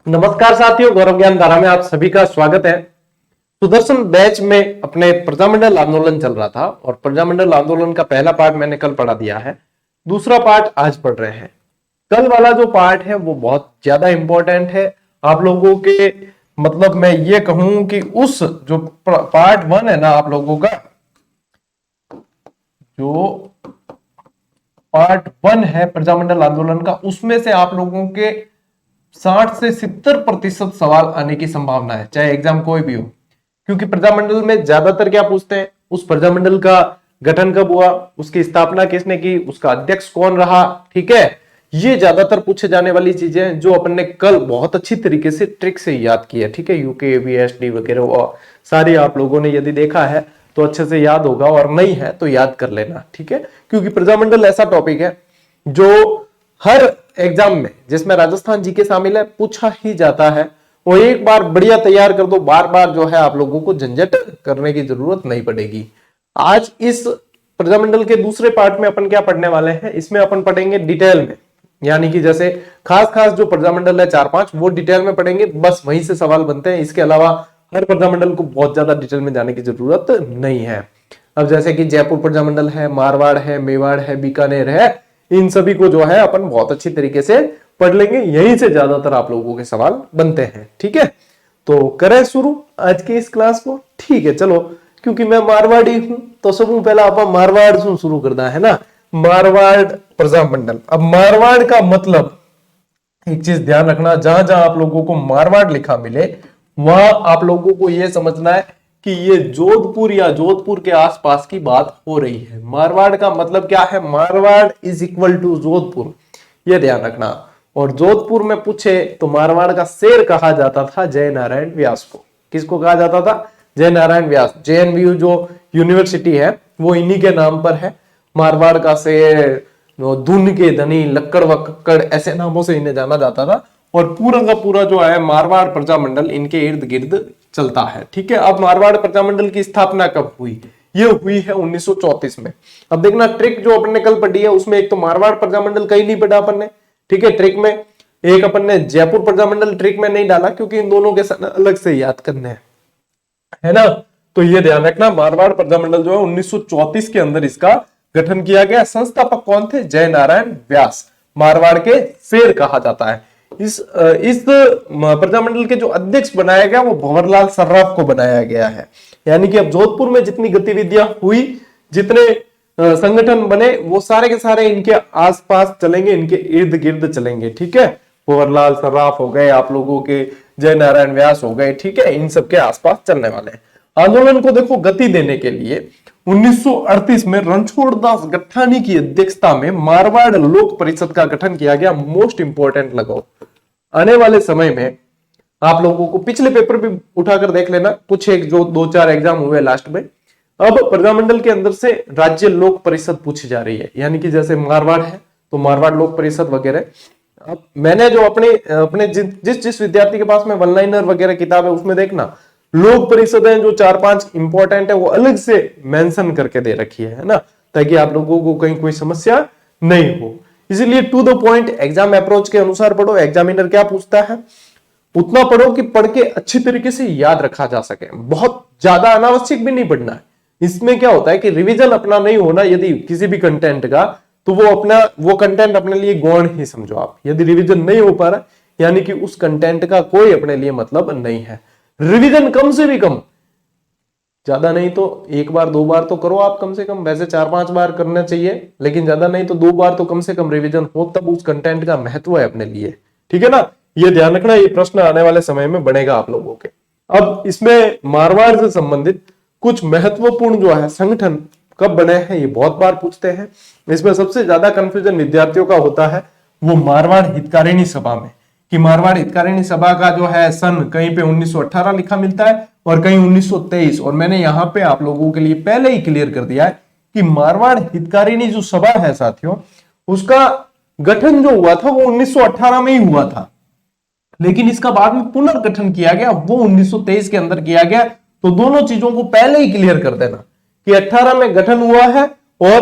नमस्कार साथियों, गौरव ज्ञान धारा में आप सभी का स्वागत है। सुदर्शन बैच में अपने प्रजामंडल आंदोलन चल रहा था और प्रजामंडल आंदोलन का पहला पार्ट मैंने कल पढ़ा दिया है। दूसरा पार्ट आज पढ़ रहे हैं। कल वाला जो पार्ट है वो बहुत ज्यादा इंपॉर्टेंट है आप लोगों के, मतलब मैं ये कहूं कि उस जो पार्ट 1 है ना आप लोगों का, जो पार्ट 1 है प्रजामंडल आंदोलन का, उसमें से आप लोगों के 60 से 70% सवाल आने की संभावना है, चाहे एग्जाम कोई भी हो। क्योंकि प्रजामंडल में ज्यादातर क्या पूछते हैं, उस प्रजामंडल का गठन कब हुआ, उसकी स्थापना किसने की, उसका अध्यक्ष कौन रहा। ठीक है, ये ज्यादातर पूछे जाने वाली चीजें हैं जो अपन ने कल बहुत अच्छी तरीके से ट्रिक से याद की है। ठीक है, यूके वीएसडी वगैरह सारी आप लोगों ने यदि देखा है तो अच्छे से याद होगा, और नहीं है तो याद कर लेना। ठीक है, क्योंकि प्रजामंडल ऐसा टॉपिक है जो हर एग्जाम में, जिसमें राजस्थान जीके शामिल है, पूछा ही जाता है। वो एक बार बढ़िया तैयार कर दो, बार बार जो है आप लोगों को झंझट करने की जरूरत नहीं पड़ेगी। आज इस प्रजामंडल के दूसरे पार्ट में अपन क्या पढ़ने वाले हैं, इसमें अपन पढ़ेंगे डिटेल में, यानी कि जैसे खास खास जो प्रजामंडल है 4-5 वो डिटेल में पढ़ेंगे, बस वहीं से सवाल बनते हैं। इसके अलावा हर प्रजामंडल को बहुत ज्यादा डिटेल में जाने की जरूरत नहीं है। अब जैसे कि जयपुर प्रजामंडल है, मारवाड़ है, मेवाड़ है, बीकानेर है, इन सभी को जो है अपन बहुत अच्छी तरीके से पढ़ लेंगे। यहीं से ज्यादातर आप लोगों के सवाल बनते हैं। ठीक है, तो करें शुरू आज की इस क्लास को। ठीक है, चलो, क्योंकि मैं मारवाड़ी हूं तो सबसे पहला आप मारवाड़ से शुरू करना है ना। मारवाड़ प्रजामंडल। अब मारवाड़ का मतलब, एक चीज ध्यान रखना, जहां जहां आप लोगों को मारवाड़ लिखा मिले वहां आप लोगों को यह समझना है कि ये जोधपुर या जोधपुर के आसपास की बात हो रही है। मारवाड़ का मतलब क्या है, Marwar is equal to Jodhpur, ये ध्यान रखना। और जोधपुर में पूछे तो मारवाड़ का शेर कहा जाता था जय नारायण व्यास को। किसको कहा जाता था? जय नारायण व्यास। जेएनयू जो यूनिवर्सिटी है वो इन्हीं के नाम पर है। मारवाड़ का शेर, धुन के धनी, लक्कड़ व कक्कड़, ऐसे नामों से इन्हें जाना जाता था। और पूरा का पूरा जो है मारवाड़ प्रजामंडल इनके इर्द गिर्द चलता है। ठीक है, अब मारवाड़ प्रजामंडल की स्थापना कब हुई? ये हुई है 1934 में। अब देखना, ट्रिक जो अपन ने कल पढ़ी है उसमें एक तो मारवाड़ प्रजामंडल कहीं नहीं पढ़ा अपन ने। ठीक है, ट्रिक में एक अपन ने जयपुर प्रजामंडल ट्रिक में नहीं डाला, क्योंकि इन दोनों के अलग से याद करने हैं, है ना। तो ये ध्यान रखना, मारवाड़ प्रजामंडल जो है 1934 के अंदर इसका गठन किया गया। संस्थापक कौन थे? जय नारायण व्यास। मारवाड़ के शेर कहा जाता है। इस प्रजामंडल के जो अध्यक्ष बनाया गया वो भंवरलाल सर्राफ को बनाया गया है। यानी कि अब जोधपुर में जितनी गतिविधियां हुई, जितने संगठन बने, वो सारे के सारे इनके आसपास चलेंगे, इनके इर्द गिर्द चलेंगे। ठीक है, भंवरलाल सर्राफ हो गए आप लोगों के, जय नारायण व्यास हो गए। ठीक है, इन सबके आसपास चलने वाले हैं। आंदोलन को देखो गति देने के लिए 1938 में रणछोड़ दास गट्टानी की अध्यक्षता में मारवाड़ लोक परिषद का गठन किया गया। मोस्ट इंपोर्टेंट लगाओ, आने वाले समय में आप लोगों को पिछले पेपर भी उठाकर देख लेना, कुछ एक जो 2-4 एग्जाम हुए लास्ट में। अब प्रजामंडल के अंदर से राज्य लोक परिषद पूछी जा रही है, यानी कि जैसे मारवाड़ है तो मारवाड़ लोक परिषद वगैरह। अब मैंने जो अपने जिस विद्यार्थी के पास में वन लाइनर वगैरह किताब है उसमें देखना, लोक परिषद है जो 4-5 इंपॉर्टेंट है वो अलग से मेंशन करके दे रखी है ना, ताकि आप लोगों को कहीं कोई समस्या नहीं हो। इसीलिए to the point exam approach के अनुसार पढ़ो। एग्जामिनर क्या पूछता है उतना पढ़ो कि पढ़ के अच्छी तरीके से याद रखा जा सके। बहुत ज्यादा अनावश्यक भी नहीं पढ़ना है। इसमें क्या होता है कि रिवीजन अपना नहीं होना यदि किसी भी कंटेंट का, तो वो कंटेंट अपने लिए गौण ही समझो आप। यदि रिवीजन नहीं हो पा रहा, यानी कि उस कंटेंट का कोई अपने लिए मतलब नहीं है। रिवीजन कम से भी कम, ज्यादा नहीं तो 1 बार 2 बार तो करो आप कम से कम। वैसे 4-5 बार करना चाहिए, लेकिन ज्यादा नहीं तो 2 बार तो कम से कम रिवीजन हो, तब उस कंटेंट का महत्व है अपने लिए। ठीक है ना, ये ध्यान रखना, ये प्रश्न आने वाले समय में बनेगा आप लोगों के। अब इसमें मारवाड़ से संबंधित कुछ महत्वपूर्ण जो है संगठन कब बने हैं ये बहुत बार पूछते हैं। इसमें सबसे ज्यादा कंफ्यूजन विद्यार्थियों का होता है वो मारवाड़ हितकारिणी सभा में, कि मारवाड़ हितकारिणी सभा का जो है सन कहीं पे 1918 लिखा मिलता है और कहीं 1923। और मैंने यहां पे आप लोगों के लिए पहले ही क्लियर कर दिया है कि मारवाड़ हितकारिणी जो सभा है साथियों, उसका गठन जो हुआ था वो 1918 में ही हुआ था, लेकिन इसका बाद में पुनर्गठन किया गया, वो 1923 के अंदर किया गया। तो दोनों चीजों को पहले ही क्लियर कर देना कि 18 में गठन हुआ है और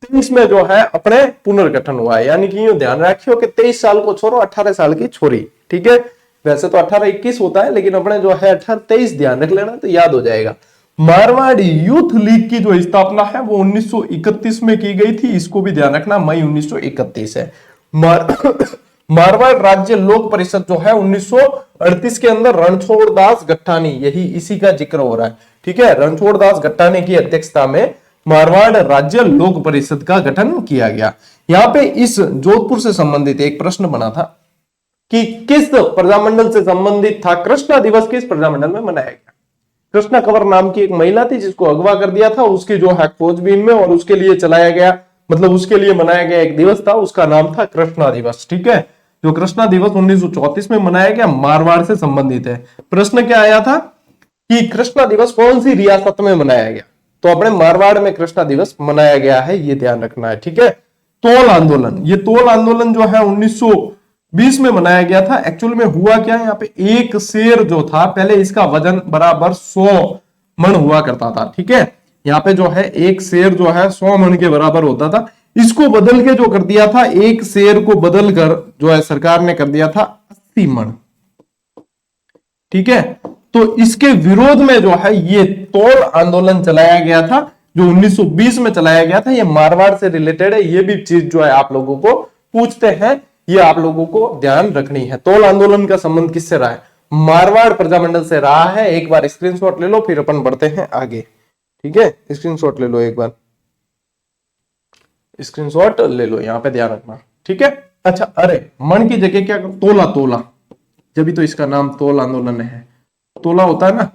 23 में जो है अपने पुनर्गठन हुआ है। यानी कि ध्यान रखियो कि 23 साल को छोरो, 18 साल की छोरी। ठीक है, वैसे तो 18-21 होता है, लेकिन अपने जो है 18-23 ध्यान रख लेना तो याद हो जाएगा। मारवाड़ यूथ लीग की जो स्थापना है वो 1931 में की गई थी, इसको भी ध्यान रखना, मई 1931 है। मारवाड़ राज्य लोक परिषद जो है 1938 के अंदर रणछोड़ दास गट्टानी, यही इसी का जिक्र हो रहा है, ठीक है। रणछोड़ दास गट्टानी की अध्यक्षता में मारवाड़ राज्य लोक परिषद का गठन किया गया। यहाँ पे इस जोधपुर से संबंधित एक प्रश्न बना था कि किस प्रजामंडल से संबंधित था कृष्णा दिवस, किस प्रजामंडल में मनाया गया। कृष्णा कंवर नाम की एक महिला थी जिसको अगवा कर दिया था, उसकी जो है खोजबीन में, और उसके लिए चलाया गया, मतलब उसके लिए मनाया गया एक दिवस था, उसका नाम था कृष्णा दिवस, ठीक है। जो कृष्णा दिवस 1934 में मनाया गया, मारवाड़ से संबंधित है। प्रश्न क्या आया था कि कृष्णा दिवस कौन सी रियासत में मनाया गया, तो अपने मारवाड़ में कृष्णा दिवस मनाया गया है, ये ध्यान रखना है, ठीक है। तोल आंदोलन, ये तोल आंदोलन जो है 1920 में मनाया गया था। एक्चुअल में हुआ क्या, यहाँ पे एक शेर जो था, पहले इसका वजन बराबर 100 मन हुआ करता था, ठीक है। यहाँ पे जो है एक शेर जो है 100 मन के बराबर होता था, इसको बदल के जो कर दिया था, एक शेर को बदल कर जो है सरकार ने कर दिया था 80 मन, ठीक है। तो इसके विरोध में जो है ये तोल आंदोलन चलाया गया था, जो 1920 में चलाया गया था। ये मारवाड़ से रिलेटेड है, ये भी चीज जो है आप लोगों को पूछते हैं, ये आप लोगों को ध्यान रखनी है। तोल आंदोलन का संबंध किससे रहा है, मारवाड़ प्रजामंडल से रहा है। एक बार स्क्रीनशॉट ले लो, फिर अपन बढ़ते हैं आगे, ठीक है। स्क्रीनशॉट ले लो, एक बार स्क्रीनशॉट ले लो, यहां पे ध्यान रखना, ठीक है। अच्छा, अरे मन की जगह क्या, तोला, तोला, जब भी तो इसका नाम तोल आंदोलन है, तोला होता है ना,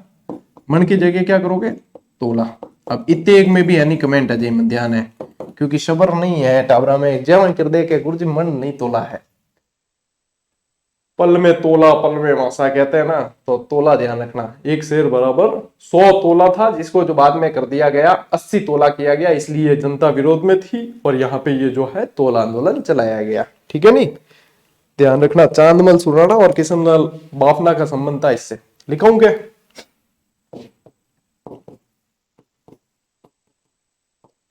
मन की जगह क्या करोगे, तोला। अब इतने एक में भी यानी कमेंट है जी, मन ध्यान है, क्योंकि शबर नहीं है टावरा में, जय कर दे के गुरुजी मन नहीं तोला है, पल में तोला पल में मासा कहते हैं ना, तो तोला ध्यान रखना। एक शेर बराबर 100 तोला था, जिसको जो बाद में कर दिया गया 80 तोला किया गया, इसलिए जनता विरोध में थी, और यहाँ पे ये जो है तोल आंदोलन चलाया गया, ठीक है। नहीं, ध्यान रखना। चांदमल सुराणा और किशनलाल बाफना का संबंध था इससे, लिखाऊंगे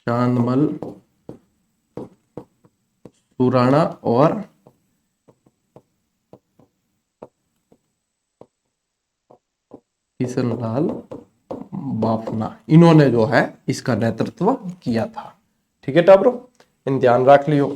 चांदमल सुराणा और किशनलाल बाफना, इन्होंने जो है इसका नेतृत्व किया था, ठीक है टाबरो। इन ध्यान रख लियो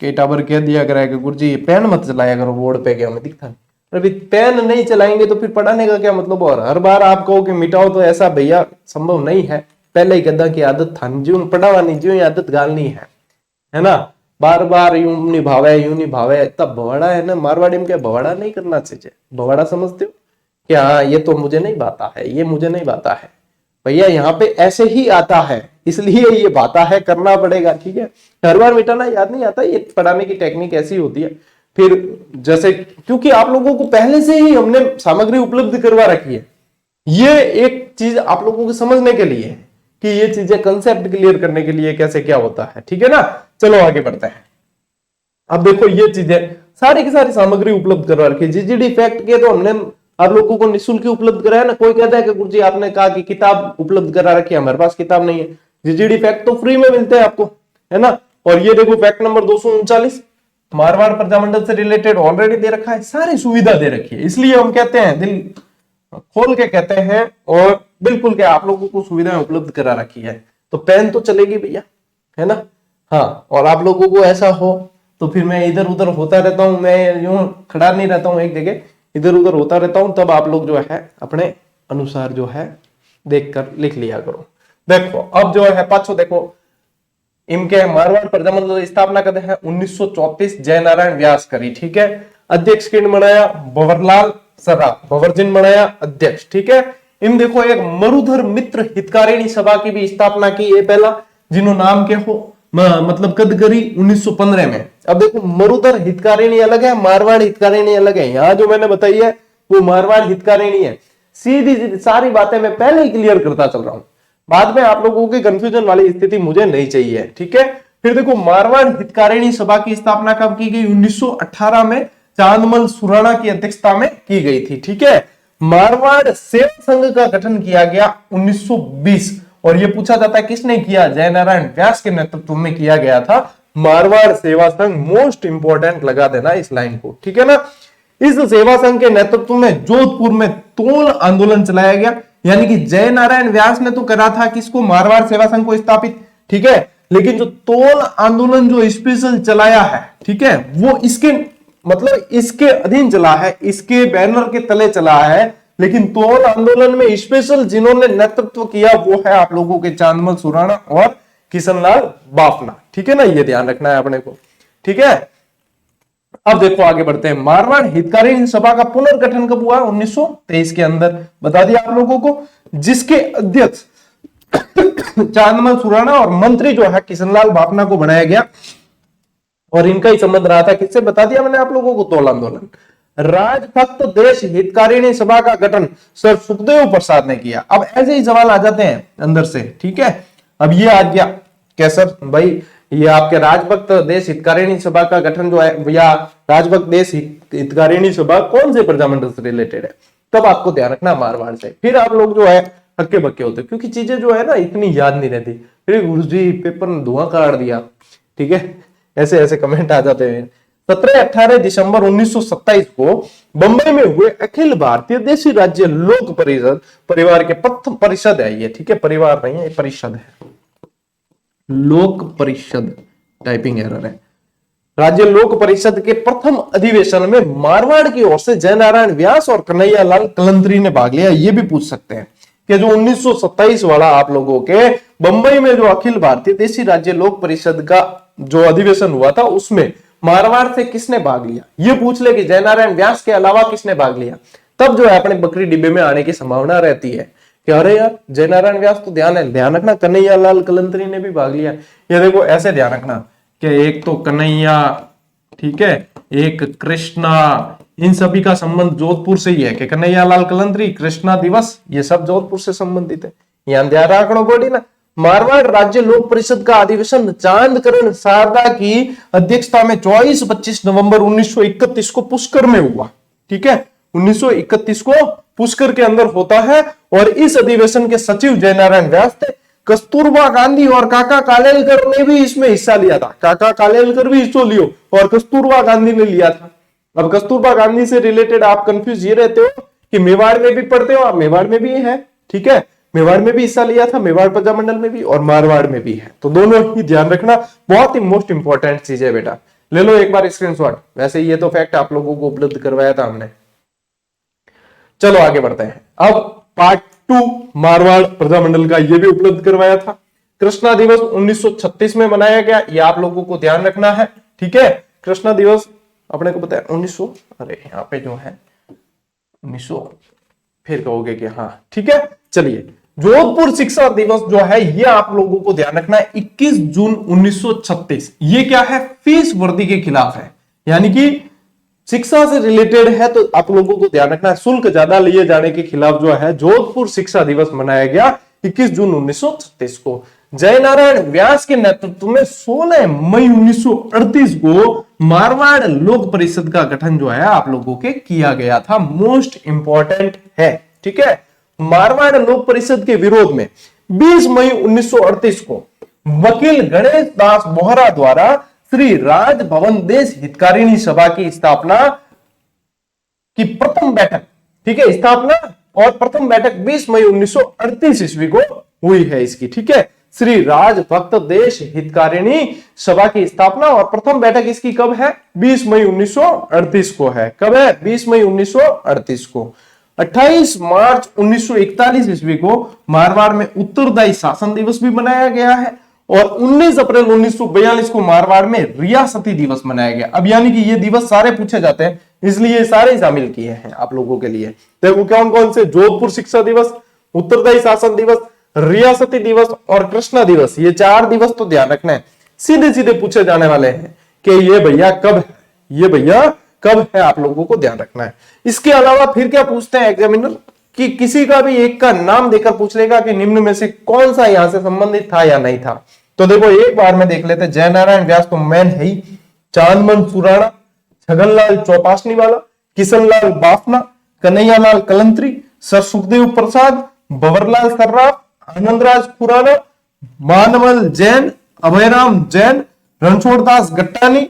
कि टाबर कह दिया करा कि गुरुजी पेन मत चलाया करो बोर्ड पे, क्या हमें दिखता नहीं, अभी पेन नहीं चलाएंगे तो फिर पढ़ाने का क्या मतलब। और हर बार आप कहो कि मिटाओ, तो ऐसा भैया संभव नहीं है। पहले ही गद्दा की आदत था, जीवन पढ़ावा नहीं, जीवन आदत गालनी है ना। बार बार यूं निभावे यूं निभावे, तब भवाड़ा है ना, मारवाड़ी में क्या भवाड़ा नहीं करना चाहिए, भवाड़ा समझते हो कि हाँ ये तो मुझे नहीं बाता है, ये मुझे नहीं बाता है भैया, यहाँ पे ऐसे ही आता है, इसलिए ये बाता है, करना पड़ेगा, ठीक है। हर बार मिटाना याद नहीं आता, ये पढ़ाने की टेक्निक ऐसी होती है। फिर जैसे, क्योंकि आप लोगों को पहले से ही हमने सामग्री उपलब्ध करवा रखी है, ये एक चीज आप लोगों को समझने के लिए है कि ये चीजें कंसेप्ट क्लियर करने के लिए कैसे क्या होता है, ठीक है ना। चलो आगे बढ़ते हैं। अब देखो ये चीजें सारी की सारी सामग्री उपलब्ध करवा रखी है। जीजीडी फैक्ट के तो हमने आप लोगों को निःशुल्क उपलब्ध कराया ना। कोई कहता है कि गुरुजी आपने कहा कि किताब उपलब्ध करा रखी है, हमारे पास किताब नहीं है। जीजीडी फैक्ट तो फ्री में मिलते हैं आपको, है ना। और ये देखो फैक्ट नंबर 239 मारवाड़ प्रजामंडल से रिलेटेड ऑलरेडी दे रखा है, सारी सुविधा दे रखी है, इसलिए हम कहते हैं, दिल खोल के कहते हैं और बिल्कुल क्या आप लोगों को सुविधाएं उपलब्ध करा रखी है। तो पेन तो चलेगी भैया, है ना। हाँ, और आप लोगों को ऐसा हो तो फिर मैं इधर उधर होता रहता हूं, मैं यूं खड़ा नहीं रहता हूं एक जगह, इधर उधर होता रहता हूं, तब आप लोग जो है अपने अनुसार जो है देखकर लिख लिया करो। देखो अब जो है पाछो देखो, इनके मारवाड़ प्रजामंडल स्थापना कद है 1934 जयनारायण व्यास करी, ठीक है। अध्यक्ष किन बनाया, भंवरलाल सराफ, भंवरजिन बनाया अध्यक्ष, ठीक है। इन देखो एक मरुधर मित्र हितकारिणी सभा की भी स्थापना की है पहला, जिन्हों नाम के हो मतलब कद करी 1915 में। अब देखो मरुधर हितकारिणी अलग है, मारवाड़ हितकारिणी अलग है। यहां जो मैंने बताई है वो मारवाड़ हितकारिणी है। सीधी सारी बातें मैं पहले ही क्लियर करता चल रहा हूं, बाद में आप लोगों की कंफ्यूजन वाली स्थिति मुझे नहीं चाहिए, ठीक है। फिर देखो मारवाड़ हितकारिणी सभा की स्थापना कब की गई, 1918 में चांदमल सुराणा की अध्यक्षता में की गई थी, ठीक है। मारवाड़ सेवा संघ का गठन किया गया 1920, और यह पूछा जाता है किसने किया, जयनारायण व्यास के नेतृत्व में किया गया था मारवाड़ सेवा संघ। मोस्ट इंपोर्टेंट लगा देना इस लाइन को, ठीक है ना। इस सेवा संघ के नेतृत्व में जोधपुर में तोल आंदोलन चलाया गया, यानी कि जय नारायण व्यास ने तो करा था किसको, मारवाड़ सेवा संघ को स्थापित, ठीक है, लेकिन जो तोल आंदोलन जो स्पेशल चलाया है, ठीक है, वो इसके मतलब इसके अधीन चला है, इसके बैनर के तले चला है, लेकिन तोल आंदोलन में स्पेशल जिन्होंने नेतृत्व किया वो है आप लोगों के चांदमल सुराणा और किशनलाल बाफना, ठीक है ना, ये ध्यान रखना है अपने को, ठीक है। अब देखो आगे बढ़ते हैं। मारवाड़ हितकारिणी सभा का पुनर्गठन कब हुआ, 1923 के अंदर, बता दिया आप लोगों को, जिसके अध्यक्ष चांदमल सुराणा और मंत्री जो है किशनलाल बाफना को बनाया गया, और इनका ही संबंध रहा था किससे, बता दिया मैंने आप लोगों को, तोल आंदोलन। राजभक्त देश हितकारिणी सभा का गठन सर सुखदेव प्रसाद ने किया। अब ऐसे ही सवाल आ जाते हैं अंदर से, ठीक है। अब ये आ गया क्या सर, भाई ये आपके राजभक्त देश हितकारिणी सभा का गठन जो है, या राजभक्त देश हितकारिणी सभा कौन से प्रजामंडल से रिलेटेड है, तब आपको ध्यान रखना मारवाड़ से। फिर आप लोग जो है हक्के बक्के होते, क्योंकि चीजें जो है ना इतनी याद नहीं रहती, फिर गुरुजी पेपर में धुआं काट दिया, ठीक है, ऐसे ऐसे कमेंट आ जाते हैं। 17-18 दिसंबर 1927 को बंबई में हुए अखिल भारतीय देशी राज्य लोक परिषद परिवार के प्रथम परिषद है ये, ठीक है, परिवार नहीं है, परिषद है, लोक परिषद, टाइपिंग एरर है। राज्य लोक परिषद के प्रथम अधिवेशन में मारवाड़ की ओर से जयनारायण व्यास और कन्हैयालाल कलंतरी ने भाग लिया। ये भी पूछ सकते हैं कि जो 1927 वाला आप लोगों के बंबई में जो अखिल भारतीय देशी राज्य लोक परिषद का जो अधिवेशन हुआ था, उसमें मारवाड़ से किसने भाग लिया, ये पूछ ले कि जयनारायण व्यास के अलावा किसने भाग लिया, तब जो है अपने बकरी डिब्बे में आने की संभावना रहती है कि अरे यार जयनारायण व्यास तो ध्यान रखना कन्हैयालाल कलंतरी ने भी भाग लिया। ये देखो ऐसे ध्यान रखना कि एक तो कन्हैया, ठीक है, एक कृष्णा, इन सभी का संबंध जोधपुर से ही है कि कन्हैयालाल कलंतरी, कृष्णा दिवस, ये सब जोधपुर से संबंधित है, यहां ध्यान रखना बोली ना। मारवाड़ राज्य लोक परिषद का अधिवेशन चांदकरण शारदा की अध्यक्षता में 24-25 नवंबर 1931 को पुष्कर में हुआ, ठीक है, 1931 को पुष्कर के अंदर होता है। और इस अधिवेशन के सचिव जयनारायण व्यास थे। कस्तूरबा गांधी और काका कालेलकर ने भी इसमें हिस्सा लिया था, काका कालेलकर भी हिस्सा लियो और कस्तूरबा गांधी ने लिया था। अब कस्तूरबा गांधी से रिलेटेड आप कंफ्यूज ये रहते हो कि मेवाड़ में भी पढ़ते हो, आप मेवाड़ में भी है, ठीक है, मेवाड़ में भी हिस्सा लिया था, मेवाड़ प्रजामंडल में भी और मारवाड़ में भी है, तो दोनों ही ध्यान रखना, बहुत ही मोस्ट इंपॉर्टेंट चीज है बेटा, ले लो एक बार स्क्रीनशॉट। वैसे ये तो फैक्ट आप लोगों को उपलब्ध करवाया था हमने। चलो आगे बढ़ते हैं। अब पार्ट 2 मारवाड़ प्रजामंडल का ये भी उपलब्ध करवाया था। कृष्णा दिवस 1936 में मनाया गया, ये आप लोगों को ध्यान रखना है, ठीक है। कृष्णा दिवस अपने को पता है 1900, अरे यहाँ पे जो है 1900, फिर कहोगे कि हाँ, ठीक है। चलिए, जोधपुर शिक्षा दिवस जो है ये आप लोगों को ध्यान रखना है 21 जून 1936। ये क्या है, फीस वर्दी के खिलाफ है, यानी कि शिक्षा से रिलेटेड है, तो आप लोगों को ध्यान रखना है शुल्क ज्यादा लिए जाने के खिलाफ जो है जोधपुर शिक्षा दिवस मनाया गया 21 जून 1936 को। जयनारायण व्यास के नेतृत्व में 16 मई 1938 को मारवाड़ लोक परिषद का गठन जो है आप लोगों के किया गया था, मोस्ट इंपॉर्टेंट है, ठीक है। मारवाड़ लोक परिषद के विरोध में 20 मई 1938 को वकील गणेश दास बोहरा द्वारा श्री राजभवन देश हितकारिणी सभा की स्थापना की प्रथम बैठक, ठीक है, स्थापना और प्रथम बैठक 20 मई 1938 ईस्वी को हुई है इसकी, ठीक है। श्री राजभक्त देश हितकारिणी सभा की स्थापना और प्रथम बैठक इसकी कब है, 20 मई 1938 को है। कब है, 20 मई 1938 को। 28 मार्च 1941 ईस्वी को मारवाड़ में उत्तरदायी शासन दिवस भी मनाया गया है और 19 अप्रैल 1942 को मारवाड़ में रियासती दिवस मनाया गया। अब यानी कि ये दिवस सारे पूछे जाते हैं, इसलिए सारे शामिल किए हैं आप लोगों के लिए। देखो कौन कौन से, जोधपुर शिक्षा दिवस, उत्तरदायी शासन दिवस, रियासती दिवस और कृष्णा दिवस, ये 4 दिवस तो ध्यान रखना है, सीधे सीधे पूछे जाने वाले हैं कि ये भैया कब है, ये भैया कब है, आप लोगों को ध्यान रखना है। इसके अलावा फिर क्या पूछते हैं एग्जामिनर कि किसी का भी एक का नाम देकर पूछ लेगा कि निम्न में से कौन सा यहां से संबंधित था या नहीं था। तो देखो एक बार में देख लेते, जयनारायण व्यास तो मैन है ही, चांदमल सुराणा, छगनलाल चौपासनी वाला, किशनलाल बाफना, कन्हैयालाल कलंतरी, सर सुखदेव प्रसाद, भंवरलाल सर्राफ, आनंदराज खुराना, मानवल जैन, अभयराम जैन, रणछोड़दास गट्टानी,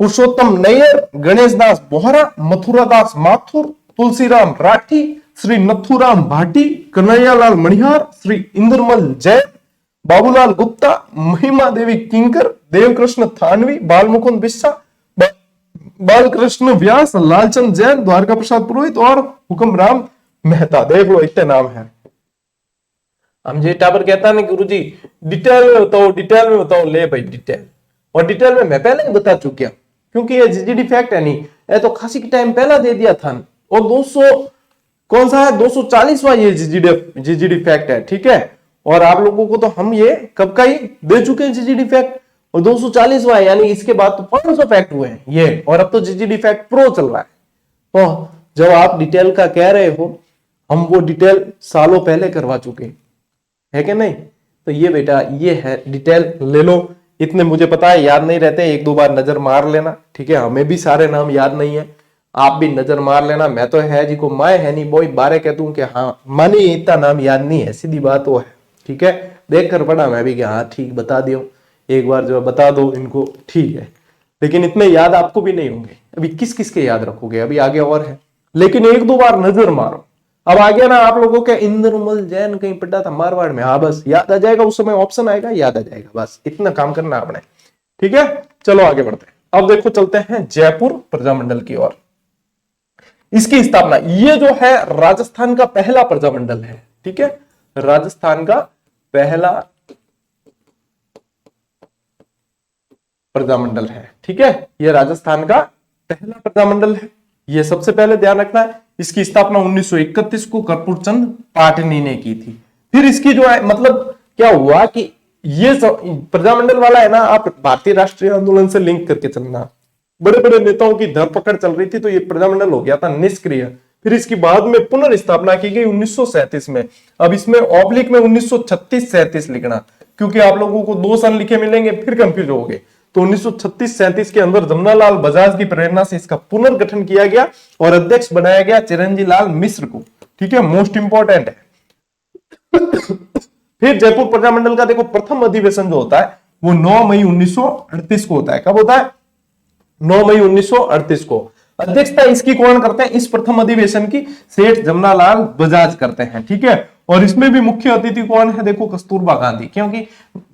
पुरुषोत्तम नैयर, गणेश दास बोहरा, मथुरा दास माथुर, तुलसीराम राठी, श्री नथुराम भाटी, कन्हैयालाल मणिहार, श्री इंद्रमल जैन, बाबूलाल गुप्ता, महिमा देवी किंकर, देवकृष्ण थानवी, बालमुकुंद बिस्सा, बालकृष्ण व्यास, लालचंद जैन, द्वारका प्रसाद पुरोहित और हुक्म राम मेहता। देख लो इतने नाम है। हम जे टावर कहता ना गुरुजी डिटेल में बताओ, डिटेल में बताओ, ले भाई डिटेल, और डिटेल में मैं पहले ही बता चुका, क्योंकि ये जीजीडी फैक्ट है नहीं, ये तो खासी के टाइम पहला दे दिया था। और 200 कौन सा है 240वां ये जीजीडी फैक्ट है, ठीक है। और आप लोगों को तो हम ये कब का ही दे चुके हैं जीजीडी फैक्ट, और 240वां यानी इसके बाद तो 500 फैक्ट हुए हैं ये, और अब तो जीजीडी फैक्ट प्रो चल रहा है। तो जब आप डिटेल का कह रहे हो, हम वो डिटेल सालों पहले करवा चुके है कि नहीं। तो ये बेटा ये है डिटेल, ले लो। इतने मुझे पता है याद नहीं रहते, एक दो बार नजर मार लेना, ठीक है। हमें भी सारे नाम याद नहीं है, आप भी नजर मार लेना। मैं तो है जी को मैं है नहीं बोई बारे कह दूं कि हाँ मानी इतना नाम याद नहीं है, सीधी बात वो है, ठीक है। देख कर पढ़ा मैं भी कि हाँ ठीक बता दियो, एक बार जो बता दो इनको, ठीक है। लेकिन इतने याद आपको भी नहीं होंगे, अभी किस किस के याद रखोगे, अभी आगे और है। लेकिन एक दो बार नजर मारो। अब आ गया ना आप लोगों के इंद्रमल जैन कहीं पढ़ा था मारवाड़ में, हाँ बस याद आ जाएगा, उस समय ऑप्शन आएगा याद आ जाएगा, बस इतना काम करना आपने, ठीक है। चलो आगे बढ़ते हैं। अब देखो चलते हैं जयपुर प्रजामंडल की ओर। इसकी स्थापना, ये जो है राजस्थान का पहला प्रजामंडल है, ठीक है। राजस्थान का पहला प्रजामंडल है, ठीक है। ये राजस्थान का पहला प्रजामंडल है, ये सबसे पहले ध्यान रखना है। इसकी स्थापना 1931 को कर्पूर चंद पाटनी ने की थी। फिर इसकी जो है मतलब क्या हुआ कि ये प्रजामंडल वाला है ना, आप भारतीय राष्ट्रीय आंदोलन से लिंक करके चलना, बड़े बड़े नेताओं की धरपकड़ चल रही थी, तो ये प्रजामंडल हो गया था निष्क्रिय। फिर इसकी बाद में पुनर्स्थापना की गई 1937 में। अब इसमें ऑब्लिक में 1936-37 लिखना, क्योंकि आप लोगों को 2 साल लिखे मिलेंगे फिर कंफ्यूज हो गए। तो 1936-37 के अंदर जमनालाल बजाज की प्रेरणा से इसका पुनर्गठन किया गया और अध्यक्ष बनाया गया चिरंजीव लाल मिश्र को, ठीक है। मोस्ट इंपॉर्टेंट है। फिर जयपुर प्रजामंडल का देखो प्रथम अधिवेशन जो होता है वो 9 मई 1938 को होता है। कब होता है? 9 मई 1938 को। अध्यक्षता इसकी कौन करते हैं? इस प्रथम अधिवेशन की सेठ जमनालाल बजाज करते हैं, ठीक है। और इसमें भी मुख्य अतिथि कौन है? देखो कस्तूरबा गांधी, क्योंकि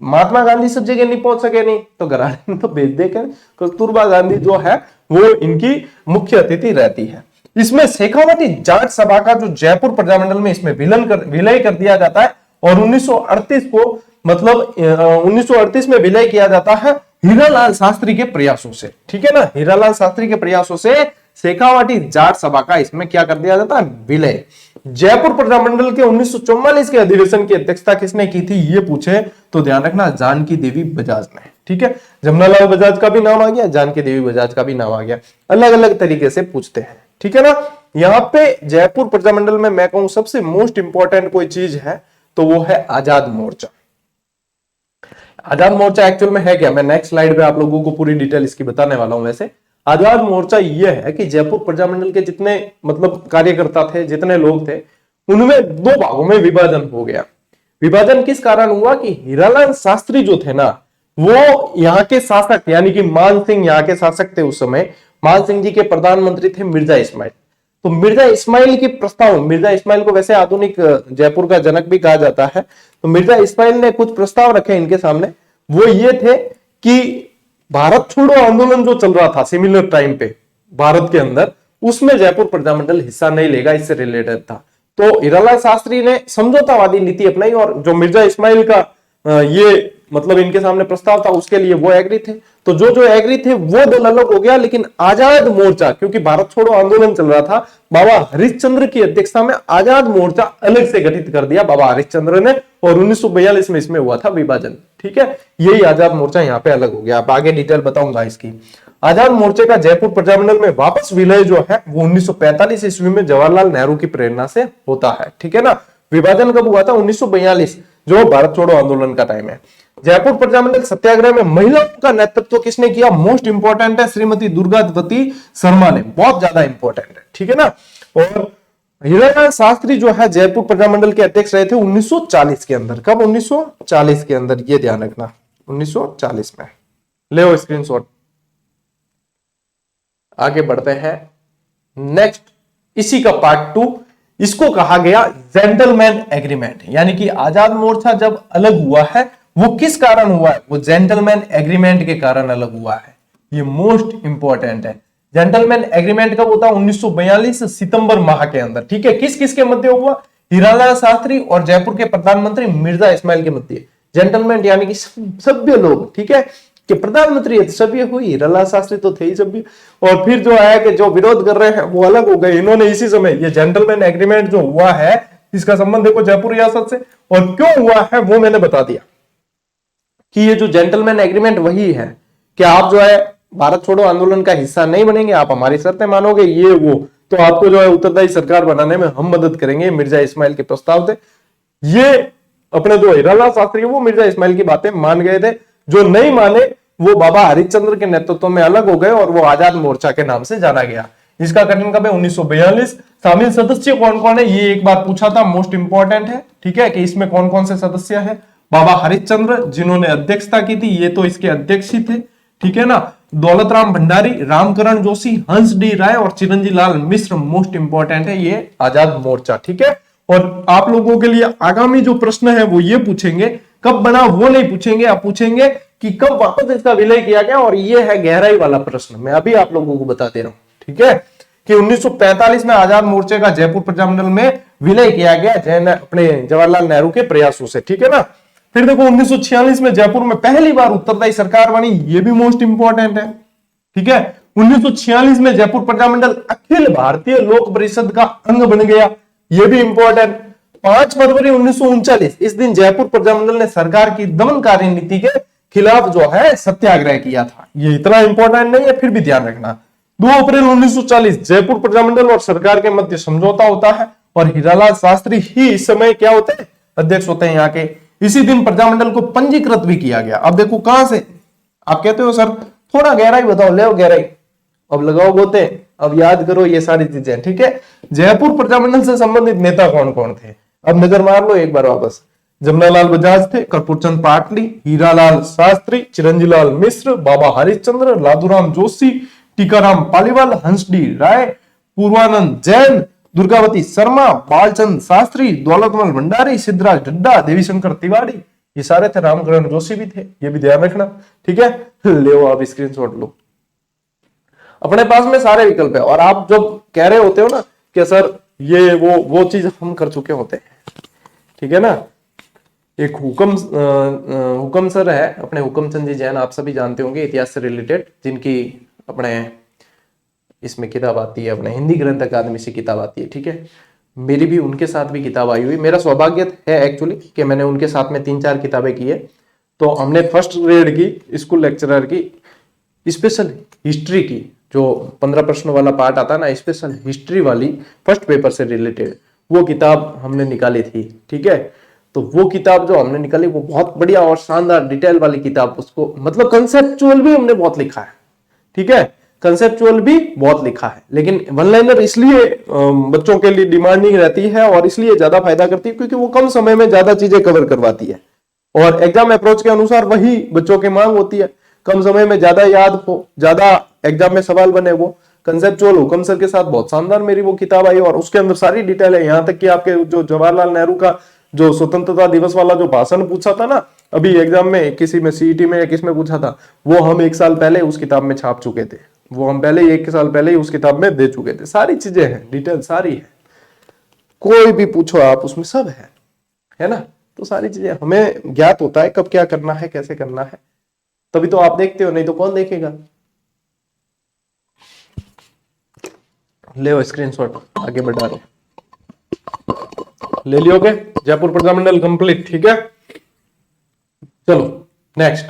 महात्मा गांधी सब जगह नहीं पहुंच सके, नहीं तो घराने में तो भेज दे कर कस्तूरबा गांधी जो है वो इनकी मुख्य अतिथि रहती है। इसमें शेखावटी जाट सभा का जो जयपुर प्रजामंडल में इसमें विलय कर दिया जाता है और 1938 को मतलब 1938 में विलय किया जाता है हीरालाल शास्त्री के प्रयासों से, ठीक है ना। हीरालाल शास्त्री के प्रयासों से शेखावाटी जाट सभा का इसमें क्या कर दिया जाता है? विलय। जयपुर प्रजामंडल के 1944 के अधिवेशन की अध्यक्षता किसने की थी ये पूछे तो ध्यान रखना जानकी देवी बजाज ने, ठीक है। जमनालाल बजाज का भी नाम आ गया, जानकी देवी बजाज का भी नाम आ गया, अलग अलग तरीके से पूछते हैं, ठीक है ना। यहाँ पे जयपुर प्रजामंडल में मैं कहूं सबसे मोस्ट इंपॉर्टेंट कोई चीज है तो वो है आजाद मोर्चा। आजाद मोर्चा एक्चुअल में है क्या, मैं नेक्स्ट स्लाइड पे आप लोगों को पूरी डिटेल इसकी बताने वाला हूं। वैसे आजाद मोर्चा ये है कि जयपुर प्रजामंडल के जितने मतलब कार्यकर्ता थे, जितने लोग थे, उनमें 2 भागों में विभाजन हो गया। विभाजन किस कारण हुआ कि हीरालाल शास्त्री जो थे ना वो यहाँ के शासक यानी कि मान सिंह यहाँ के शासक थे उस समय। मान सिंह जी के प्रधानमंत्री थे मिर्जा इस्माइल। तो मिर्जा इस्माइल के प्रस्ताव, मिर्जा इस्माइल को वैसे आधुनिक जयपुर का जनक भी कहा जाता है, तो मिर्जा इस्माइल ने कुछ प्रस्ताव रखे इनके सामने। वो ये थे कि भारत छोड़ो आंदोलन जो चल रहा था सिमिलर टाइम पे भारत के अंदर, उसमें जयपुर प्रजामंडल हिस्सा नहीं लेगा, इससे रिलेटेड था। तो हीरालाल शास्त्री ने समझौतावादी नीति अपनाई और जो मिर्जा इस्माइल का ये मतलब इनके सामने प्रस्ताव था उसके लिए वो एग्री थे। तो जो एग्री थे वो दल अलग हो गया, लेकिन आजाद मोर्चा क्योंकि भारत छोड़ो आंदोलन चल रहा था, बाबा हरिश्चंद्र की अध्यक्षता में आजाद मोर्चा अलग से गठित कर दिया बाबा हरिश्चंद्र ने और 1942 में इसमें हुआ था विभाजन, ठीक है। यही आजाद मोर्चा यहाँ पे अलग हो गया। अब आगे डिटेल बताऊंगा इसकी। आजाद मोर्चे का जयपुर प्रजामंडल में वापस विलय जो है वो 1945 ईस्वी में जवाहरलाल नेहरू की प्रेरणा से होता है, ठीक है ना। विभाजन कब हुआ था? 1942, जो भारत छोड़ो आंदोलन का टाइम है। जयपुर प्रजामंडल सत्याग्रह में महिलाओं का नेतृत्व किसने किया? मोस्ट इंपॉर्टेंट है, श्रीमती दुर्गावती शर्मा ने, बहुत ज्यादा इंपॉर्टेंट है, ठीक है ना। और हीरालाल शास्त्री जो है जयपुर प्रजामंडल के अध्यक्ष रहे थे 1940 के अंदर। कब? 1940 के अंदर, ये ध्यान रखना 1940 में। ले स्क्रीनशॉट। आगे बढ़ते हैं नेक्स्ट, इसी का पार्ट 2। इसको कहा गया जेंटलमैन एग्रीमेंट, यानी कि आजाद मोर्चा जब अलग हुआ है वो किस कारण हुआ है, वो जेंटलमैन एग्रीमेंट के कारण अलग हुआ है। ये मोस्ट इंपॉर्टेंट है। जेंटलमैन एग्रीमेंट कब होता है, 1942 सितंबर माह के अंदर। ठीक है, किस किस के मध्य हुआ, हीरालाल शास्त्री और जयपुर के प्रधानमंत्री मिर्जा इस्माइल के मध्य। जेंटलमैन यानी कि सभ्य लोग, ठीक है, कि प्रधानमंत्री सभ्य हुई, हीरालाल शास्त्री तो थे ही सभ्य, और फिर जो है कि जो विरोध कर रहे हैं वो अलग हो गए। इन्होंने इसी समय ये जेंटलमैन एग्रीमेंट जो हुआ है इसका संबंध देखो जयपुर रियासत से, और क्यों हुआ है वो मैंने बता दिया कि ये जो जेंटलमैन एग्रीमेंट वही है कि आप जो है भारत छोड़ो आंदोलन का हिस्सा नहीं बनेंगे, आप हमारी शर्तें मानोगे, ये वो, तो आपको जो है उत्तरदायी सरकार बनाने में हम मदद करेंगे। मिर्जा इस्माइल के प्रस्ताव थे। ये अपने जो हीरालाल शास्त्री है वो मिर्जा इस्माइल की बातें मान गए थे, जो नहीं माने वो बाबा हरिश्चंद्र के नेतृत्व में अलग हो गए और वो आजाद मोर्चा के नाम से जाना गया। इसका गठन कब है, 1942। शामिल सदस्य कौन कौन है, ये एक बार पूछा था, मोस्ट इंपॉर्टेंट है। ठीक है, कि इसमें कौन कौन से सदस्य है। बाबा हरिश्चंद्र जिन्होंने अध्यक्षता की थी, ये तो इसके अध्यक्ष ही थे। ठीक है ना, दौलत राम भंडारी, रामकरण जोशी, हंस डी राय और चिरंजीव लाल मिश्र मोस्ट इंपॉर्टेंट है ये आजाद मोर्चा। ठीक है, और आप लोगों के लिए आगामी जो प्रश्न है वो ये पूछेंगे, कब बना वो नहीं पूछेंगे, आप पूछेंगे कि कब वापस इसका विलय किया गया, और ये है गहराई वाला प्रश्न, मैं अभी आप लोगों को बता दे रहा हूं। ठीक है, कि 1945 में आजाद मोर्चे का जयपुर प्रजामंडल में विलय किया गया अपने जवाहरलाल नेहरू के प्रयासों से। ठीक है ना, फिर देखो 1946 में जयपुर में पहली बार उत्तरदायी सरकार बनी, ये भी मोस्ट इंपॉर्टेंट है। ठीक है, 1946 में जयपुर प्रजामंडल अखिल भारतीय लोक परिषद का अंग बन गया, ये भी इंपॉर्टेंट। 5 फरवरी 1939 इस दिन जयपुर प्रजामंडल ने सरकार की दमनकारी नीति के खिलाफ जो है सत्याग्रह किया था। ये इतना इंपॉर्टेंट नहीं है, फिर भी ध्यान रखना। 2 अप्रैल 1940 जयपुर प्रजामंडल और सरकार के मध्य समझौता होता है, और हीरालाल शास्त्री ही इस समय क्या होते हैं, अध्यक्ष होते हैं यहाँ के। इसी दिन प्रजामंडल को पंजीकृत भी किया गया। अब देखो कहां से, आप कहते हो सर थोड़ा गहराई बताओ, ले गहराई, अब लगाओ गोते, अब याद करो ये सारी चीजें। ठीक है, जयपुर प्रजामंडल से संबंधित नेता कौन कौन थे, अब नजर मार लो एक बार वापस। जमनालाल बजाज थे, कर्पूरचंद पाटली, हीरालाल शास्त्री, चिरंजीव लाल मिश्र, बाबा हरिश्चंद्र, लादूराम जोशी, टीकाराम पालीवाल, हंस डी राय, पूर्वानंद जैन, दुर्गावती शर्मा, बालचंद शास्त्री, दौलतमल भंडारी, सिद्धराज ढड्डा, देवीशंकर तिवारी, ये सारे थे। रामकरण जोशी भी थे, ये भी ध्यान रखना। ठीक है, ले आप स्क्रीनशॉट लो, अपने पास में सारे विकल्प है। और आप जब कह रहे होते हो ना कि सर ये वो चीज हम कर चुके होते हैं, ठीक है ना। एक हुकम सर है अपने, हुकमचंद जी जैन, आप सभी जानते होंगे, इतिहास से रिलेटेड, जिनकी अपने इसमें किताब आती है, अपने हिंदी ग्रंथ अकादमी से किताब आती है। ठीक है, मेरी भी उनके साथ भी किताब आई हुई, मेरा सौभाग्य है एक्चुअली कि मैंने उनके साथ में 3-4 किताबें की है। तो हमने फर्स्ट ग्रेड की स्कूल लेक्चरर की स्पेशल हिस्ट्री की, जो 15 प्रश्न वाला पार्ट आता है ना, स्पेशल हिस्ट्री वाली फर्स्ट पेपर से रिलेटेड, वो किताब हमने निकाली थी। ठीक है, तो वो किताब जो हमने निकाली वो बहुत बढ़िया और शानदार डिटेल वाली किताब, उसको मतलब कंसेप्चुअल भी हमने बहुत लिखा है। ठीक है, कंसेप्चुअल भी बहुत लिखा है, लेकिन वन लाइनर इसलिए बच्चों के लिए डिमांडिंग रहती है और इसलिए ज्यादा फायदा करती है क्योंकि वो कम समय में ज्यादा चीजें कवर करवाती है, और एग्जाम अप्रोच के अनुसार वही बच्चों की मांग होती है, कम समय में ज्यादा याद हो, ज्यादा एग्जाम में सवाल बने। वो कंसेप्चुअल हुकम सर के साथ बहुत शानदार मेरी वो किताब आई, और उसके अंदर सारी डिटेल है, यहाँ तक कि आपके जो जवाहरलाल नेहरू का जो स्वतंत्रता दिवस वाला जो भाषण पूछा था ना अभी एग्जाम में, किसी में सीईटी में या किस में पूछा था, वो हम 1 साल पहले उस किताब में छाप चुके थे, वो हम पहले 1 साल पहले ही उस किताब में दे चुके थे। सारी चीजें हैं, डिटेल सारी है, कोई भी पूछो आप उसमें सब है ना। तो सारी चीजें हमें ज्ञात होता है कब क्या करना है, कैसे करना है, तभी तो आप देखते हो, नहीं तो कौन देखेगा। ले स्क्रीनशॉट, आगे बढ़ा रहे, ले लियोगे। जयपुर प्रजामंडल कंप्लीट। ठीक है, चलो नेक्स्ट,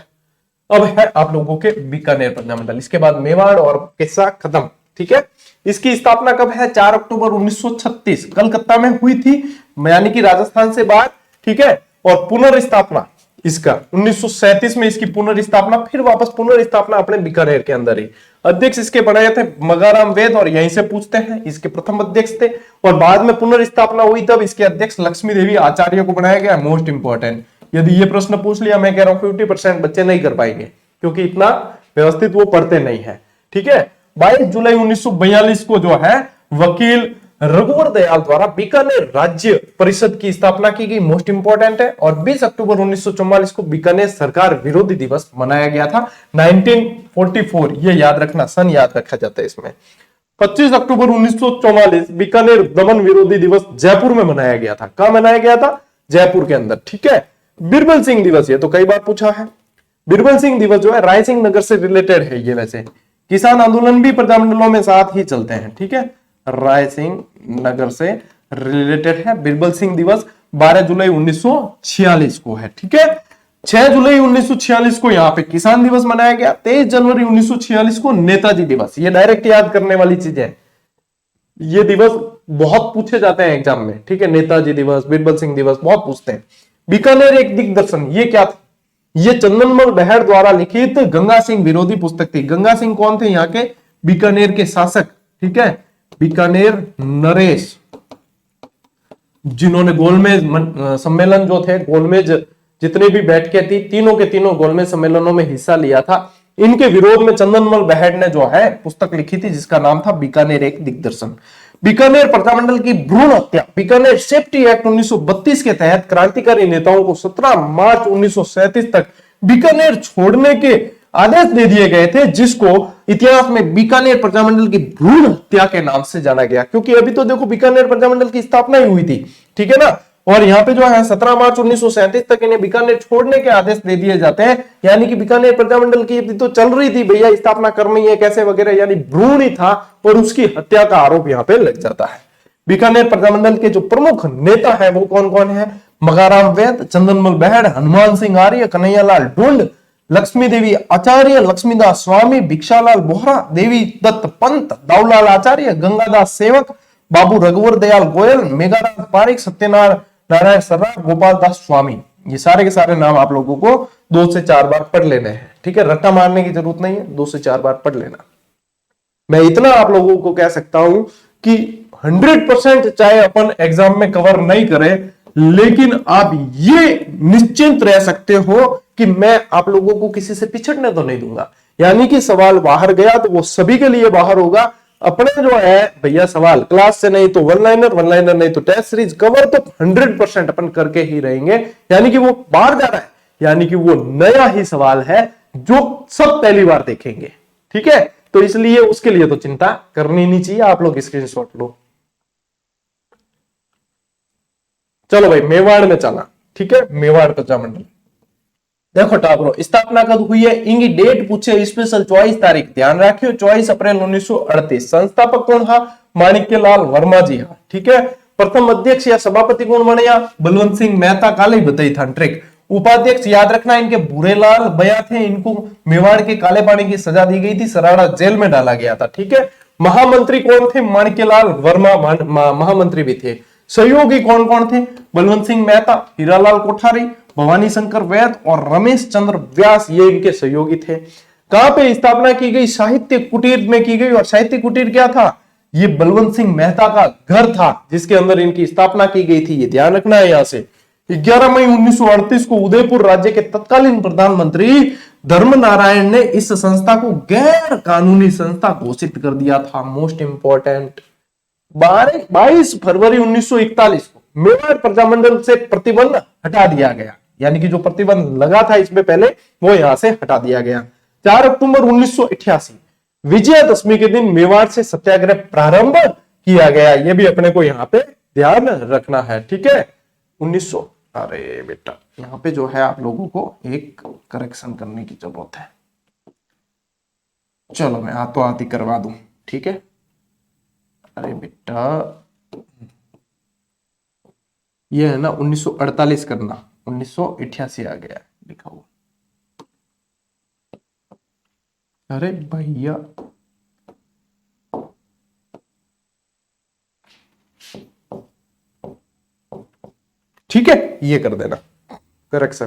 अब है आप लोगों के बीकानेर प्रजामंडल, इसके बाद मेवाड़ और किस्सा खत्म। ठीक है, इसकी स्थापना कब है, 4 अक्टूबर 1936 कलकत्ता में हुई थी, यानी कि राजस्थान से बाहर। ठीक है, और पुनर्स्थापना इसका 1937 में इसकी पुनर्स्थापना, फिर वापस पुनर्स्थापना अपने बीकानेर के अंदर ही। अध्यक्ष इसके बनाए थे मगाराम वेद, और यहीं से पूछते हैं, इसके प्रथम अध्यक्ष थे, और बाद में पुनर्स्थापना हुई तब इसके अध्यक्ष लक्ष्मी देवी आचार्य को बनाया गया। मोस्ट इंपॉर्टेंट, यदि ये प्रश्न पूछ लिया, मैं कह रहा हूं 50% बच्चे नहीं कर पाएंगे क्योंकि इतना व्यवस्थित वो पढ़ते नहीं है। ठीक है, 22 जुलाई 1942 को जो है वकील रघुवर दयाल द्वारा बीकानेर राज्य परिषद की स्थापना की गई, मोस्ट इंपॉर्टेंट है। और 20 अक्टूबर 1944 को बीकानेर सरकार विरोधी दिवस मनाया गया था, 1944, ये याद रखना, सन याद रखा जाता है इसमें। 25 अक्टूबर 1944 बीकानेर दमन विरोधी दिवस जयपुर में मनाया गया था। कहां मनाया गया था? जयपुर के अंदर, ठीक है। बिरबल सिंह दिवस, ये तो कई बार पूछा है। बिरबल सिंह दिवस जो है रायसिंह नगर से रिलेटेड है ये। वैसे किसान आंदोलन भी प्रजामंडलों में साथ ही चलते हैं, ठीक है। रायसिंह नगर से रिलेटेड है। बिरबल सिंह दिवस 12 जुलाई 1946 को है, ठीक है। 6 जुलाई 1946 को यहाँ पे किसान दिवस मनाया गया। 23 जनवरी 1946 को नेताजी दिवस, ये डायरेक्ट याद करने वाली चीज है। ये दिवस बहुत पूछे जाते हैं एग्जाम में, ठीक है। नेताजी दिवस, बिरबल सिंह दिवस बहुत पूछते हैं। बीकानेर एक दिग्दर्शन, ये क्या था? ये चंदनमल बहड़ द्वारा लिखित गंगा सिंह विरोधी पुस्तक थी। गंगा सिंह कौन थे? यहाँ के बीकानेर के शासक, ठीक है। बीकानेर नरेश, जिन्होंने गोलमेज सम्मेलन जो थे, गोलमेज जितने भी बैठकें थी, तीनों के तीनों गोलमेज सम्मेलनों में हिस्सा लिया था। इनके विरोध में चंदनमल बहड़ ने जो है पुस्तक लिखी थी जिसका नाम था बीकानेर एक दिग्दर्शन। बीकानेर प्रजामंडल की भ्रूण हत्या, बीकानेर सेफ्टी एक्ट 1932 के तहत क्रांतिकारी नेताओं को 17 मार्च 1937 तक बीकानेर छोड़ने के आदेश दे दिए गए थे, जिसको इतिहास में बीकानेर प्रजामंडल की भ्रूण हत्या के नाम से जाना गया। क्योंकि अभी तो देखो बीकानेर प्रजामंडल की स्थापना ही हुई थी, ठीक है ना। और यहाँ पे जो है 17 मार्च 1937 तक इन्हें बीकानेर छोड़ने के आदेश दे दिए जाते हैं, यानी कि बीकानेर प्रजामंडल की तो चल रही थी भैया, स्थापना करनी है कैसे वगैरह, यानी भ्रूण ही था और उसकी हत्या का आरोप यहाँ पे लग जाता है। बीकानेर प्रजामंडल के जो प्रमुख नेता है वो कौन कौन है? मगाराम वैद, चंदनमल बहड़, हनुमान सिंह आर्य, कन्हैयालाल ढूंढ, लक्ष्मी देवी आचार्य, लक्ष्मीदास स्वामी, भिक्षालाल बोहरा, देवी दत्त पंत, दाऊलाल आचार्य, गंगादास सेवक, बाबू रघुवर दयाल गोयल, मेघाराज पारिक, सत्यनारायण सर्राफ, गोपाल दास स्वामी। ये सारे के सारे नाम आप लोगों को 2 से 4 बार पढ़ लेने हैं, ठीक है। रट्टा मारने की जरूरत नहीं है, 2 से 4 बार पढ़ लेना। मैं इतना आप लोगों को कह सकता हूं कि 100% चाहे अपन एग्जाम में कवर नहीं करें, लेकिन आप ये निश्चिंत रह सकते हो कि मैं आप लोगों को किसी से पिछड़ने तो नहीं दूंगा। यानी कि सवाल बाहर गया तो वो सभी के लिए बाहर होगा। अपने जो है भैया सवाल क्लास से नहीं तो वन लाइनर नहीं तो टेस्ट सीरीज कवर तो 100% अपन करके ही रहेंगे। यानी कि वो बाहर जा रहा है, यानी कि वो नया ही सवाल है जो सब पहली बार देखेंगे, ठीक है। तो इसलिए उसके लिए तो चिंता करनी नहीं चाहिए। आप लोग स्क्रीनशॉट लो। चलो भाई मेवाड़ में चला, ठीक है। मेवाड़ प्रजामंडल देखो टाबरो, स्थापना कब हुई है? इंगी डेट पूछे, स्पेशल चॉइस तारीख ध्यान रखियो, 24 अप्रैल 1938। संस्थापक कौन था? माणिक्यलाल वर्मा जी हा, ठीक है। प्रथम अध्यक्ष या सभापति कौन बने? बलवंत सिंह मेहता, काले बताई था ट्रिक। उपाध्यक्ष याद रखना इनके भूरेलाल बया थे, इनको मेवाड़ के काले पानी की सजा दी गई थी, सराड़ा जेल में डाला गया था, ठीक है। महामंत्री कौन थे? माणिक्यलाल वर्मा महामंत्री भी थे। सहयोगी कौन कौन थे? बलवंत सिंह मेहता, हीरालाल कोठारी, भवानी शंकर वैद और रमेश चंद्र व्यास, ये इनके सहयोगी थे। कहां पे स्थापना की गई? साहित्य कुटीर में की गई। और साहित्य कुटीर क्या था? ये बलवंत सिंह मेहता का घर था जिसके अंदर इनकी स्थापना की गई थी, ये ध्यान रखना है। यहां से 11 मई 1938 को उदयपुर राज्य के तत्कालीन प्रधानमंत्री धर्मनारायण ने इस संस्था को गैर कानूनी संस्था घोषित कर दिया था। मोस्ट इंपॉर्टेंट 22 फरवरी 1941 को मेवाड़ प्रजामंडल से प्रतिबंध हटा दिया गया, यानी कि जो प्रतिबंध लगा था इसमें पहले वो यहां से हटा दिया गया। 4 अक्टूबर 1988 विजयादशमी के दिन मेवाड़ से सत्याग्रह प्रारंभ किया गया। ये भी अपने को यहाँ पे ध्यान रखना है, ठीक है। 1900 अरे बेटा यहाँ पे जो है आप लोगों को एक करेक्शन करने की जरूरत है। चलो मैं हाथों हाथ ही करवा दूं, ठीक है। अरे बेटा ये है ना 1948 करना, 1988 आ गया लिखा हुआ। अरे भैया ठीक है, ये कर देना करेक्शन।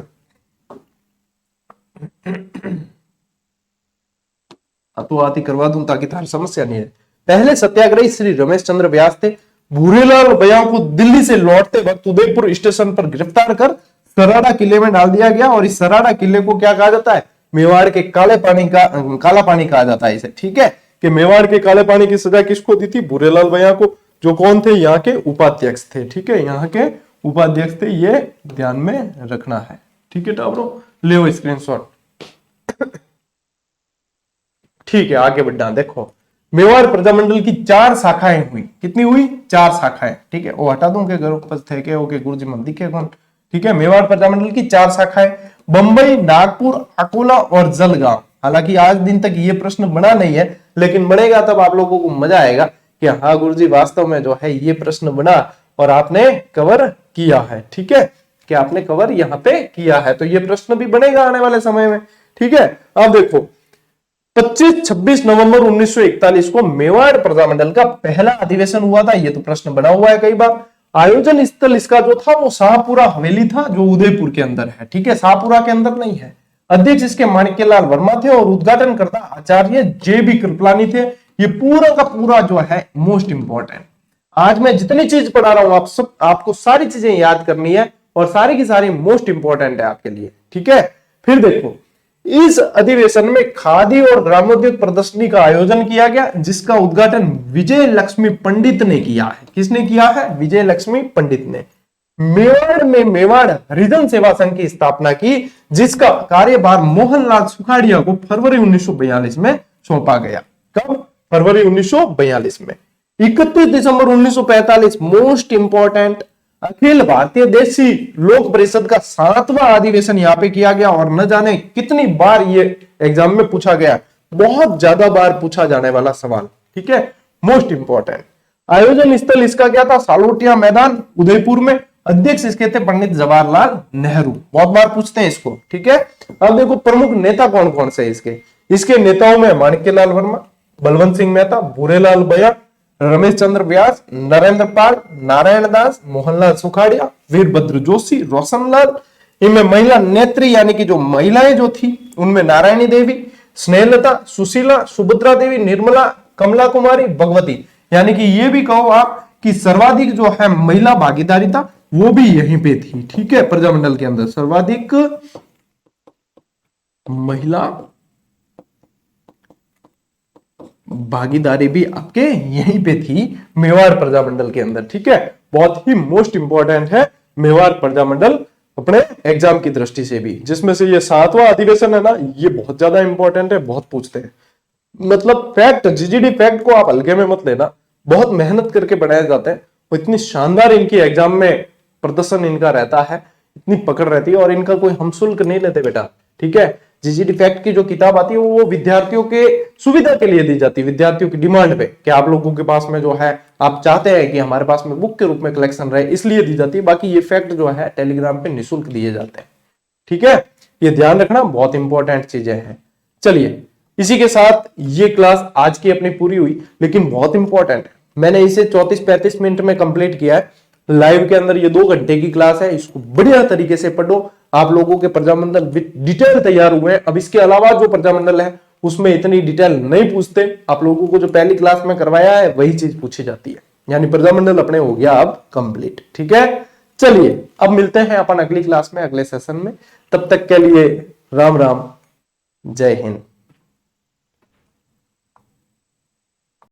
तो आती करवा दूं ताकि तार समस्या नहीं है। पहले सत्याग्रही श्री रमेश चंद्र व्यास थे। भूरेलाल बयां को दिल्ली से लौटते वक्त उदयपुर स्टेशन पर गिरफ्तार कर सराड़ा किले में डाल दिया गया। और इस सराड़ा किले को क्या कहा जाता है? मेवाड़ के काला पानी कहा जाता है इसे, ठीक है। कि मेवाड़ के काले पानी की सजा किसको दी थी? भूरेलाल भैया को, जो कौन थे? यहाँ के उपाध्यक्ष थे। ठीक है, यहाँ के उपाध्यक्ष थे, ये ध्यान में रखना है। ठीक है टाबरो, ले स्क्रीनशॉट। ठीक है, आगे बढ़ना। देखो, मेवाड़ प्रजामंडल की 4 शाखाएं हुई। कितनी हुई? 4 शाखाएं। ठीक है, वो हटा दूं के घर उपस्थ थे के ओके गुरुजी मन दिखे कौन। ठीक है, मेवाड़ प्रजामंडल की 4 शाखाएं, बंबई, नागपुर, अकोला और जलगांव। हालांकि आज दिन तक ये प्रश्न बना नहीं है, लेकिन बनेगा तब आप लोगों को मजा आएगा कि हाँ गुरुजी वास्तव में जो है ये प्रश्न बना और आपने कवर किया है। ठीक है, कि आपने कवर यहाँ पे किया है, तो ये प्रश्न भी बनेगा आने वाले समय में। ठीक है, अब देखो 25-26 नवंबर 1941 को मेवाड़ प्रजामंडल का पहला अधिवेशन हुआ था। ये तो प्रश्न बना हुआ है कई बार। आयोजन स्थल इसका जो था वो शाहपुरा हवेली था, जो उदयपुर के अंदर है। ठीक है, शाहपुरा के अंदर नहीं है। अध्यक्ष इसके माणिक्यलाल वर्मा थे और उद्घाटनकर्ता आचार्य JB कृपलानी थे। ये पूरा का पूरा जो है मोस्ट इंपॉर्टेंट। आज मैं जितनी चीज पढ़ा रहा हूं आपको सारी चीजें याद करनी है और सारी की सारी मोस्ट इंपॉर्टेंट है आपके लिए। ठीक है, फिर देखो, इस अधिवेशन में खादी और ग्रामोद्योग प्रदर्शनी का आयोजन किया गया, जिसका उद्घाटन विजय लक्ष्मी पंडित ने किया है। किसने किया है? विजय लक्ष्मी पंडित ने। मेवाड़ में मेवाड़ हरिजन सेवा संघ की स्थापना की, जिसका कार्यभार मोहनलाल सुखाड़िया को फरवरी 1942 में सौंपा गया। कब? फरवरी 1942 में। 31 दिसंबर 1945 मोस्ट इंपॉर्टेंट, अखिल भारतीय देशी लोक परिषद का 7वां अधिवेशन यहाँ पे किया गया। और न जाने कितनी बार ये एग्जाम में पूछा गया, बहुत ज्यादा बार पूछा जाने वाला सवाल। ठीक है, मोस्ट इंपॉर्टेंट। आयोजन स्थल इसका क्या था? सालोटिया मैदान, उदयपुर में। अध्यक्ष इसके थे पंडित जवाहरलाल नेहरू। बहुत बार पूछते हैं इसको। ठीक है, अब देखो प्रमुख नेता कौन कौन से इसके नेताओं में माणिक्यलाल वर्मा, बलवंत सिंह मेहता, भूरेलाल भैया, रमेश चंद्र व्यास, नरेंद्र पाल, नारायण दास, मोहनलाल सुखाड़िया, वीरभद्र जोशी, रोशनलाल। इनमें महिला नेत्री यानी कि जो महिलाएं जो थी उनमें नारायणी देवी, स्नेहलता, सुशीला, सुभद्रा देवी, निर्मला, कमला कुमारी, भगवती। यानी कि ये भी कहो आप कि सर्वाधिक जो है महिला भागीदारी था वो भी यहीं पे थी। ठीक है, प्रजामंडल के अंदर सर्वाधिक महिला भागीदारी भी आपके यहीं पे थी मेवाड़ प्रजामंडल के अंदर। ठीक है, बहुत ही मोस्ट इंपॉर्टेंट है मेवाड़ प्रजामंडल अपने एग्जाम की दृष्टि से भी। जिसमें से ये 7वां अधिवेशन है ना, ये बहुत ज्यादा इंपॉर्टेंट है, बहुत पूछते हैं। मतलब फैक्ट, जीजीडी फैक्ट को आप हल्के में मत लेना, बहुत मेहनत करके बनाए जाते हैं। और इतनी शानदार इनकी एग्जाम में प्रदर्शन इनका रहता है, इतनी पकड़ रहती है, और इनका कोई हम शुल्क नहीं लेते बेटा। ठीक है, जीजीडी फैक्ट की जो किताब आती है वो विद्यार्थियों के सुविधा के लिए दी जाती है, विद्यार्थियों की डिमांड पे कि आप लोगों के पास में जो है आप चाहते हैं कि हमारे पास में बुक के रूप में कलेक्शन रहे, इसलिए दी जाती है। बाकी ये फैक्ट जो है टेलीग्राम पे निःशुल्क दिए जाते हैं। ठीक है, ये ध्यान रखना, बहुत इंपॉर्टेंट चीजें हैं। चलिए, इसी के साथ ये क्लास आज की अपनी पूरी हुई, लेकिन बहुत इंपॉर्टेंट है। मैंने इसे 34-35 मिनट में कंप्लीट किया है। लाइव के अंदर ये 2 घंटे की क्लास है, इसको बढ़िया तरीके से पढ़ो। आप लोगों के प्रजामंडल डिटेल तैयार हुए हैं। अब इसके अलावा जो प्रजामंडल है उसमें इतनी डिटेल नहीं पूछते। आप लोगों को जो पहली क्लास में करवाया है वही चीज पूछी जाती है, यानी प्रजामंडल अपने हो गया अब कंप्लीट। ठीक है, चलिए अब मिलते हैं अपन अगली क्लास में, अगले सेशन में। तब तक के लिए राम राम, जय हिंद।